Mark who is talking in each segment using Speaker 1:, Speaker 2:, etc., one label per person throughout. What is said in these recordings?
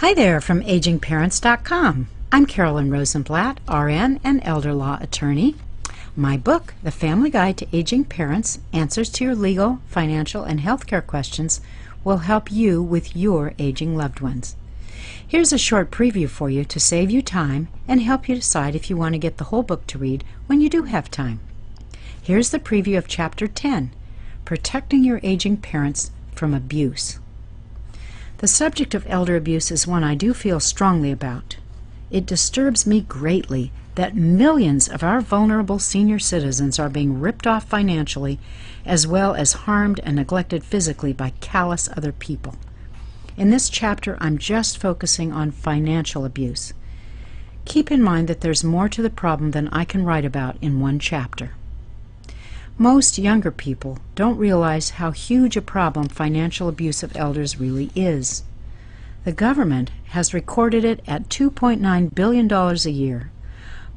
Speaker 1: Hi there from agingparents.com. I'm Carolyn Rosenblatt, RN and elder law attorney. My book, The Family Guide to Aging Parents, Answers to Your Legal, Financial, and Healthcare Questions, will help you with your aging loved ones. Here's a short preview for you to save you time and help you decide if you want to get the whole book to read when you do have time. Here's the preview of Chapter 10, Protecting Your Aging Parents from Abuse. The subject of elder abuse is one I do feel strongly about. It disturbs me greatly that millions of our vulnerable senior citizens are being ripped off financially as well as harmed and neglected physically by callous other people. In this chapter, I'm just focusing on financial abuse. Keep in mind that there's more to the problem than I can write about in one chapter. Most younger people don't realize how huge a problem financial abuse of elders really is. The government has recorded it at $2.9 billion a year,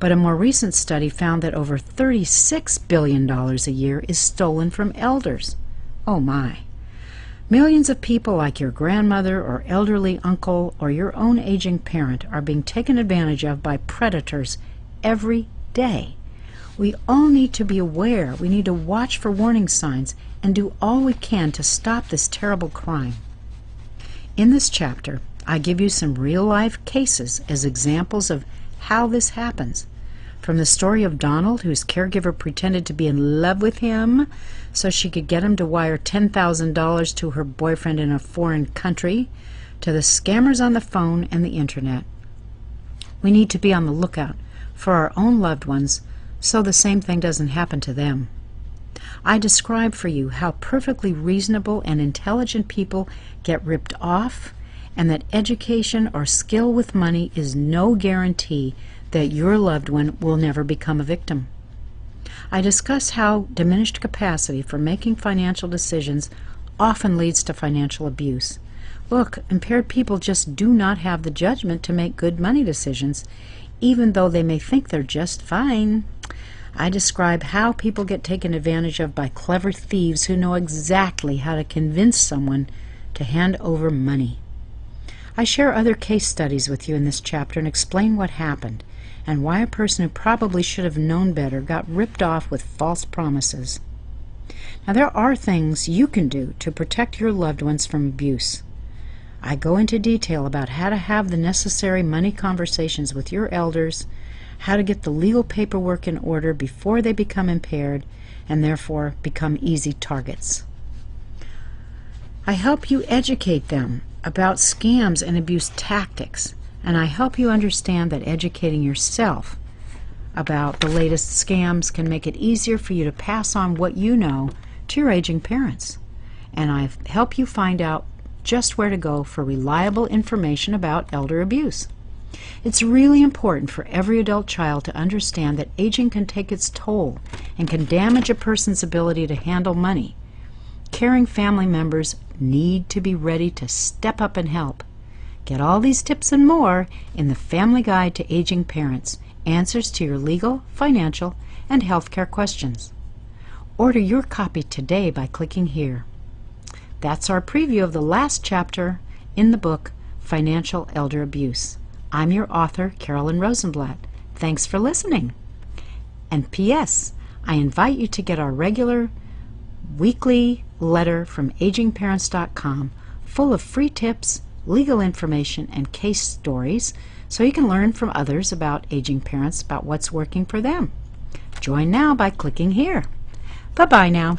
Speaker 1: but a more recent study found that over $36 billion a year is stolen from elders. Oh my! Millions of people like your grandmother or elderly uncle or your own aging parent are being taken advantage of by predators every day. We all need to be aware. We need to watch for warning signs and do all we can to stop this terrible crime. In this chapter, I give you some real-life cases as examples of how this happens. From the story of Donald, whose caregiver pretended to be in love with him so she could get him to wire $10,000 to her boyfriend in a foreign country, to the scammers on the phone and the internet. We need to be on the lookout for our own loved ones so the same thing doesn't happen to them. I describe for you how perfectly reasonable and intelligent people get ripped off, and that education or skill with money is no guarantee that your loved one will never become a victim. I discuss how diminished capacity for making financial decisions often leads to financial abuse. Look, impaired people just do not have the judgment to make good money decisions, even though they may think they're just fine. I describe how people get taken advantage of by clever thieves who know exactly how to convince someone to hand over money. I share other case studies with you in this chapter and explain what happened and why a person who probably should have known better got ripped off with false promises. Now, there are things you can do to protect your loved ones from abuse. I go into detail about how to have the necessary money conversations with your elders, how to get the legal paperwork in order before they become impaired and therefore become easy targets. I help you educate them about scams and abuse tactics, and I help you understand that educating yourself about the latest scams can make it easier for you to pass on what you know to your aging parents. And I help you find out just where to go for reliable information about elder abuse. It's really important for every adult child to understand that aging can take its toll and can damage a person's ability to handle money. Caring family members need to be ready to step up and help. Get all these tips and more in the Family Guide to Aging Parents, Answers to Your Legal, Financial, and Healthcare Questions. Order your copy today by clicking here. That's our preview of the last chapter in the book, Financial Elder Abuse. I'm your author, Carolyn Rosenblatt. Thanks for listening. And P.S. I invite you to get our regular weekly letter from agingparents.com full of free tips, legal information, and case stories so you can learn from others about aging parents about what's working for them. Join now by clicking here. Bye-bye now.